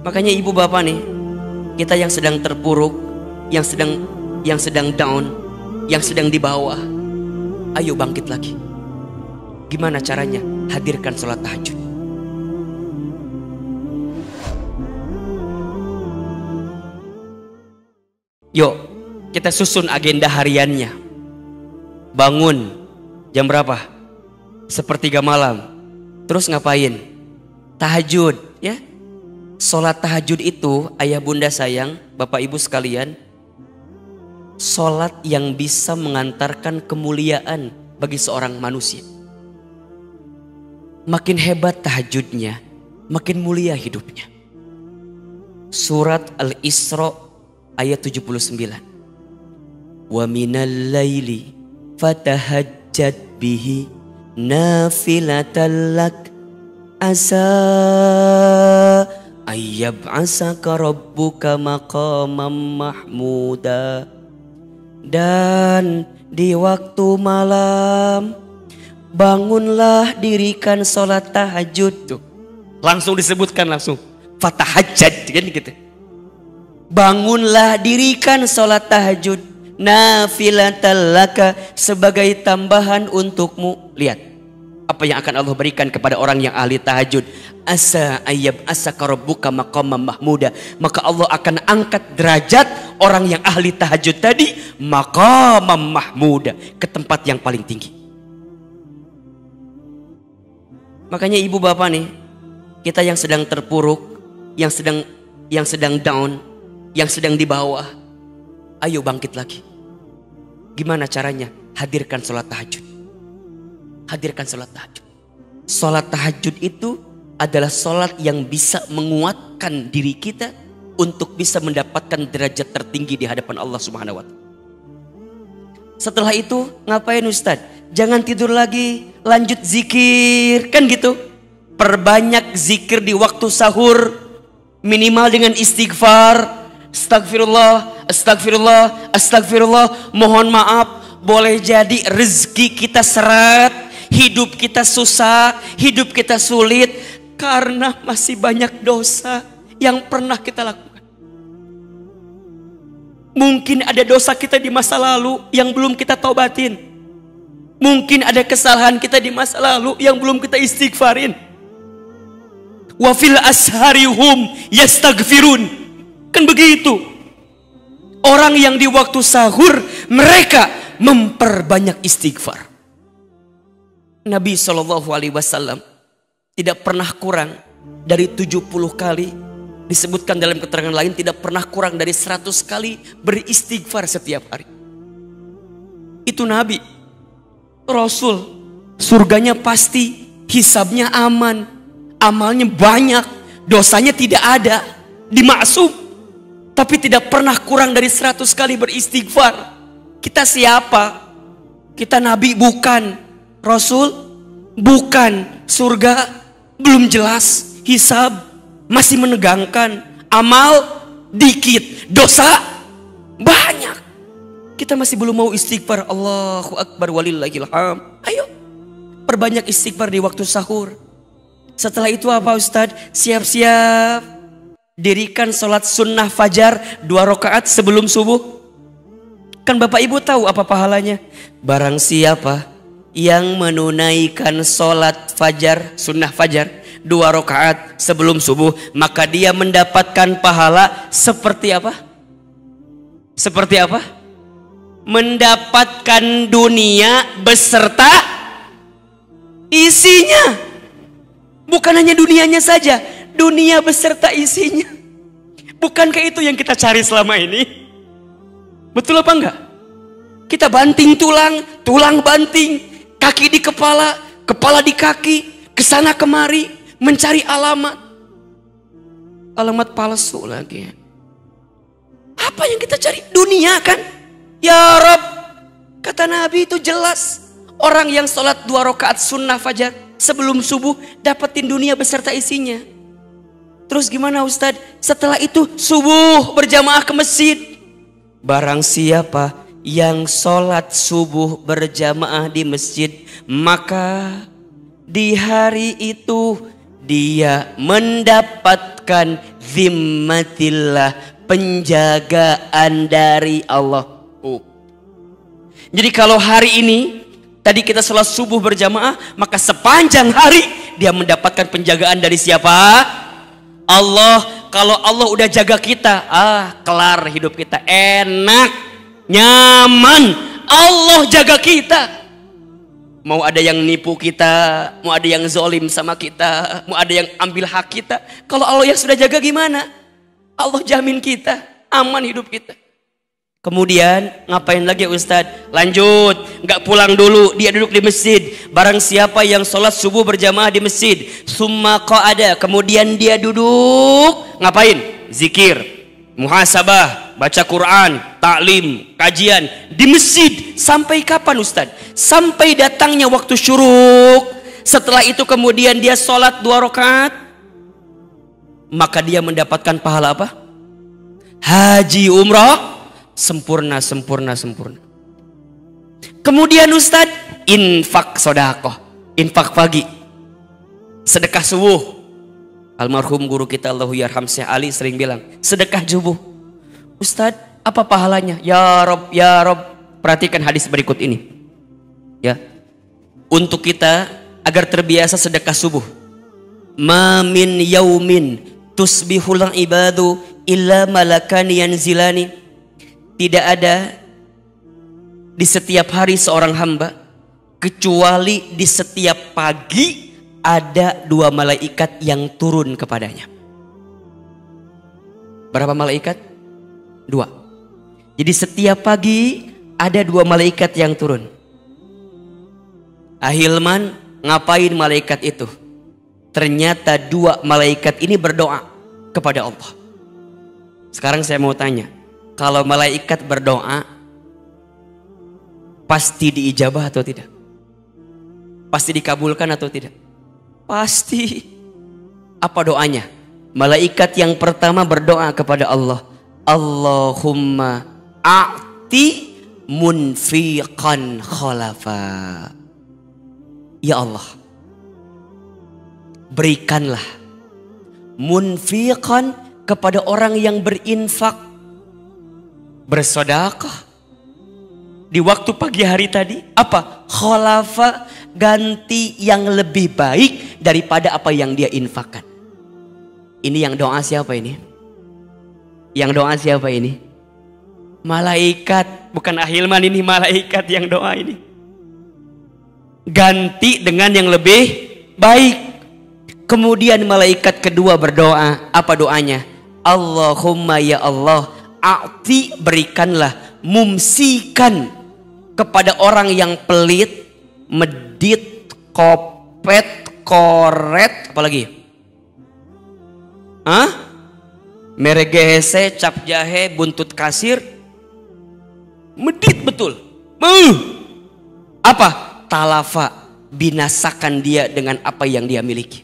Makanya ibu bapak nih, kita yang sedang terpuruk, yang sedang down, yang sedang di bawah, ayo bangkit lagi. Gimana caranya? Hadirkan sholat tahajud. Yuk, kita susun agenda hariannya. Bangun jam berapa? Sepertiga malam. Terus ngapain? Tahajud, ya. Sholat tahajud itu, ayah bunda sayang, bapak ibu sekalian, sholat yang bisa mengantarkan kemuliaan bagi seorang manusia. Makin hebat tahajudnya, makin mulia hidupnya. Surat Al-Isra ayat 79. Wa minal laili fatahajjad bihi nafilatan lak asa ayyab'asaka rabbuka maqamam mahmuda. Dan di waktu malam bangunlah, dirikan sholat tahajud. Tuh, langsung disebutkan langsung fatahajjad kan gitu. Bangunlah, dirikan sholat tahajud nafilatan laka, sebagai tambahan untukmu. Lihat apa yang akan Allah berikan kepada orang yang ahli tahajud. Asa ayyab asaka rabbuka maqamam mahmuda, maka Allah akan angkat derajat orang yang ahli tahajud tadi maqamam mahmuda, ke tempat yang paling tinggi. Makanya ibu bapak nih, kita yang sedang terpuruk, yang sedang down, yang sedang di bawah, ayo bangkit lagi. Gimana caranya? Hadirkan sholat tahajud. Hadirkan sholat tahajud. Sholat tahajud itu adalah sholat yang bisa menguatkan diri kita untuk bisa mendapatkan derajat tertinggi di hadapan Allah Subhanahu wa Ta'ala. Setelah itu ngapain Ustadz? Jangan tidur lagi, lanjut zikir, kan gitu. Perbanyak zikir di waktu sahur, minimal dengan istighfar. Astagfirullah, astagfirullah, astagfirullah. Mohon maaf, boleh jadi rezeki kita seret, hidup kita susah, hidup kita sulit karena masih banyak dosa yang pernah kita lakukan. Mungkin ada dosa kita di masa lalu yang belum kita taubatin. Mungkin ada kesalahan kita di masa lalu yang belum kita istighfarin. Wa fil asharihum yastaghfirun. Kan begitu. Orang yang di waktu sahur mereka memperbanyak istighfar. Nabi SAW tidak pernah kurang dari 70 kali. Disebutkan dalam keterangan lain tidak pernah kurang dari 100 kali beristighfar setiap hari. Itu Nabi, Rasul. Surganya pasti, hisabnya aman, amalnya banyak, dosanya tidak ada, dimaksum. Tapi tidak pernah kurang dari 100 kali beristighfar. Kita siapa? Kita Nabi bukan, Rasul bukan, surga belum jelas, hisab masih menegangkan, amal dikit, dosa banyak. Kita masih belum mau istighfar. Allahu Akbar walillahil hamd. Ayo perbanyak istighfar di waktu sahur. Setelah itu apa Ustadz? Siap-siap, dirikan sholat sunnah fajar 2 rakaat sebelum subuh. Kan Bapak Ibu tahu apa pahalanya? Barang siapa yang menunaikan sholat fajar, sunnah fajar 2 rakaat sebelum subuh, maka dia mendapatkan pahala seperti apa? Seperti apa? Mendapatkan dunia beserta isinya. Bukan hanya dunianya saja, dunia beserta isinya. Bukankah itu yang kita cari selama ini? Betul apa enggak? Kita banting tulang, tulang banting, kaki di kepala, kepala di kaki, kesana kemari, mencari alamat. Alamat palsu lagi. Apa yang kita cari? Dunia kan? Ya Rob, kata Nabi itu jelas. Orang yang sholat 2 rakaat sunnah fajar sebelum subuh dapetin dunia beserta isinya. Terus gimana Ustadz? Setelah itu subuh berjamaah ke masjid. Barang siapa yang sholat subuh berjamaah di masjid, maka di hari itu dia mendapatkan mendapatkan zimmatillah, penjagaan dari Allah. Jadi kalau hari ini tadi kita sholat subuh berjamaah, maka sepanjang hari dia mendapatkan penjagaan dari siapa? Allah. Kalau Allah udah jaga kita, kelar hidup kita, enak, nyaman. Allah jaga kita. Mau ada yang nipu kita, mau ada yang zolim sama kita, mau ada yang ambil hak kita, kalau Allah yang sudah jaga gimana? Allah jamin kita, aman hidup kita. Kemudian ngapain lagi Ustadz? Lanjut, nggak pulang dulu, dia duduk di masjid. Barang siapa yang sholat subuh berjamaah di masjid, summa qa'ada, kemudian dia duduk, ngapain? Zikir, muhasabah, baca Quran, taklim, kajian di masjid. Sampai kapan Ustadz? Sampai datangnya waktu syuruk. Setelah itu kemudian dia sholat 2 rakaat, maka dia mendapatkan pahala apa? Haji umrah sempurna. Kemudian Ustadz, infak sodakoh, infak pagi, sedekah subuh. Almarhum guru kita Allahu yarham Syekh Ali sering bilang, sedekah subuh. Ustadz, apa pahalanya? Ya Rob, perhatikan hadis berikut ini. Ya, untuk kita agar terbiasa sedekah subuh. Ma min yaumin tusbihul ibadu illa malakani yanzilani. Tidak ada di setiap hari seorang hamba, kecuali di setiap pagi ada 2 malaikat yang turun kepadanya. Berapa malaikat? 2. Jadi setiap pagi ada 2 malaikat yang turun. Ahilman, ngapain malaikat itu? Ternyata 2 malaikat ini berdoa kepada Allah. Sekarang saya mau tanya, kalau malaikat berdoa, pasti diijabah atau tidak? Pasti dikabulkan atau tidak? Pasti. Apa doanya? Malaikat yang pertama berdoa kepada Allah, Allahumma a'ti munfiqan khalafa. Ya Allah, berikanlah munfiqan kepada orang yang berinfak, bersedekah di waktu pagi hari tadi. Apa? Khalafa, ganti yang lebih baik daripada apa yang dia infakkan. Ini yang doa siapa ini? Yang doa siapa ini? Malaikat, bukan Ahilman, ini malaikat yang doa ini. Ganti dengan yang lebih baik. Kemudian malaikat kedua berdoa, apa doanya? Allahumma ya Allah, a'ti, berikanlah, mumsikan, kepada orang yang pelit, medit, kopet, koret, apalagi? Meregehese, cap jahe, buntut kasir, medit betul. Apa? Talafa, binasakan dia dengan apa yang dia miliki.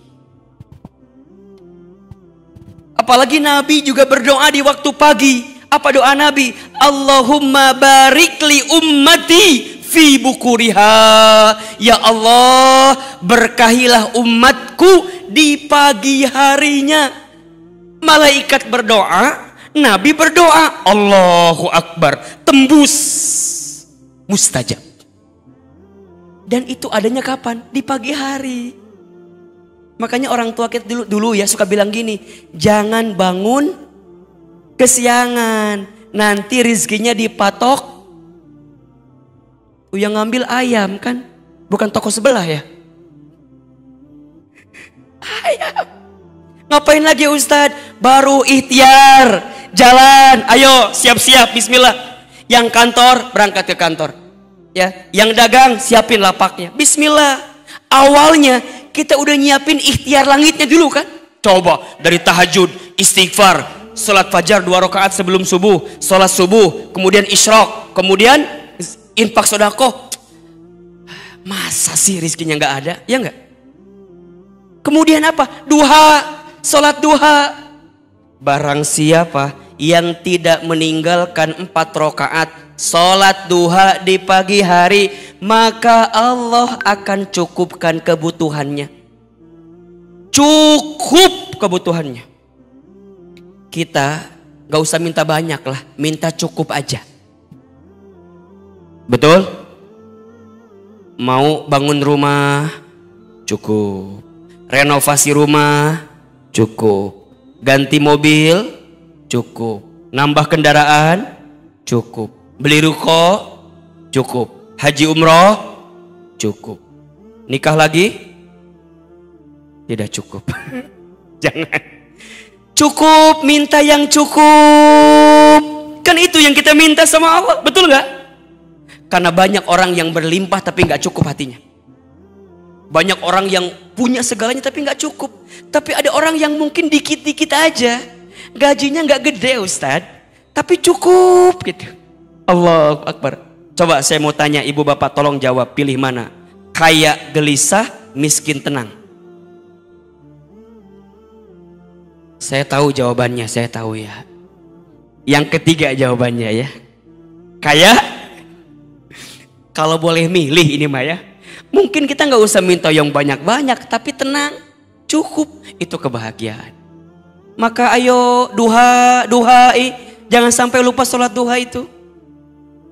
Apalagi Nabi juga berdoa di waktu pagi. Apa doa Nabi? Allahumma barik li ummati fi bukuriha. Ya Allah, berkahilah umatku di pagi harinya. Malaikat berdoa, Nabi berdoa, Allahu Akbar, tembus, mustajab. Dan itu adanya kapan? Di pagi hari. Makanya orang tua kita dulu ya suka bilang gini, jangan bangun kesiangan, nanti rizkinya dipatok. Yang ngambil ayam kan, bukan toko sebelah ya. Ayam. Ngapain lagi Ustadz? Baru ikhtiar, jalan, ayo siap-siap, bismillah. Yang kantor berangkat ke kantor, ya. Yang dagang siapin lapaknya, bismillah. Awalnya kita udah nyiapin ikhtiar langitnya dulu kan. Coba dari tahajud, istighfar, sholat fajar 2 rakaat sebelum subuh, sholat subuh, kemudian isyraq, kemudian infak sedekah. Masa sih rizkinya nggak ada? Ya nggak? Kemudian apa? Duha, sholat duha. Barang siapa yang tidak meninggalkan 4 rakaat sholat duha di pagi hari, maka Allah akan cukupkan kebutuhannya. Cukup kebutuhannya. kita gak usah minta banyak lah, minta cukup aja. Betul? Mau bangun rumah, cukup. Renovasi rumah, cukup. Ganti mobil, cukup. Nambah kendaraan, cukup. Beli ruko, cukup. Haji umroh, cukup. Nikah lagi, tidak cukup. Jangan. Cukup, minta yang cukup. Kan itu yang kita minta sama Allah, betul gak? Karena banyak orang yang berlimpah tapi gak cukup hatinya. Banyak orang yang punya segalanya tapi gak cukup. Tapi ada orang yang mungkin dikit-dikit aja, gajinya gak gede Ustadz, tapi cukup gitu. Allahu Akbar. Coba saya mau tanya ibu bapak, tolong jawab, pilih mana? Kaya gelisah, miskin tenang. Saya tahu jawabannya, saya tahu ya. Yang ketiga jawabannya ya. Kaya, kalau boleh milih ini mah ya. Mungkin kita nggak usah minta yang banyak-banyak, tapi tenang, cukup, itu kebahagiaan. Maka ayo duha, jangan sampai lupa sholat duha itu.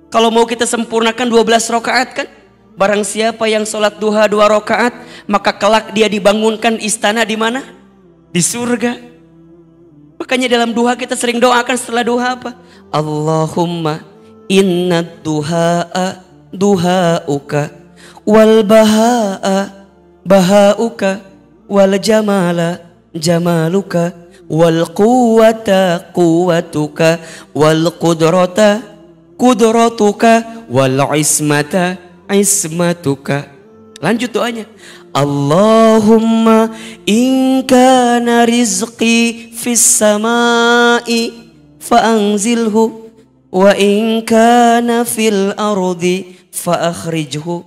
Kalau mau kita sempurnakan 12 rakaat kan, barang siapa yang sholat duha 2 rakaat, maka kelak dia dibangunkan istana di mana? Di surga. Makanya dalam duha kita sering doakan setelah duha apa? Allahumma inna duha'a duha'uka wal baha'a baha'uka wal jamala jamaluka wal quwwata quwwatuka wal qudrata qudratuka wal ismata ismatuka. Lanjut doanya. Allahumma in kana rizqi fis samai fa'anzilhu wa in kana fil ardi fa'akhrijhu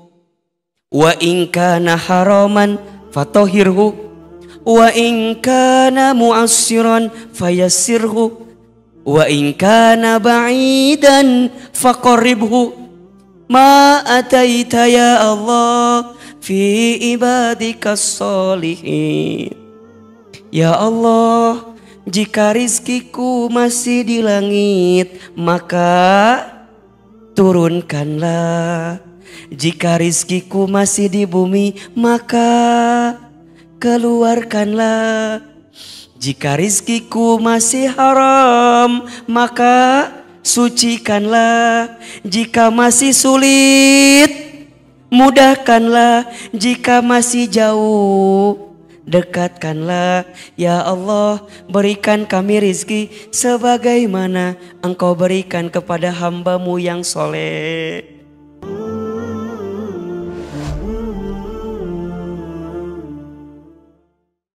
wa in kana haraman fatahhirhu wa in kana mu'assiran fayassirhu wa in kana ba'idan faqarribhu ma ataita ya Allah fi ibadikas sholihin. Ya Allah, jika rizkiku masih di langit, maka turunkanlah. Jika rizkiku masih di bumi, maka keluarkanlah. Jika rizkiku masih haram, maka sucikanlah. Jika masih sulit, mudahkanlah. Jika masih jauh, dekatkanlah. Ya Allah, berikan kami rizki sebagaimana Engkau berikan kepada hamba-Mu yang soleh.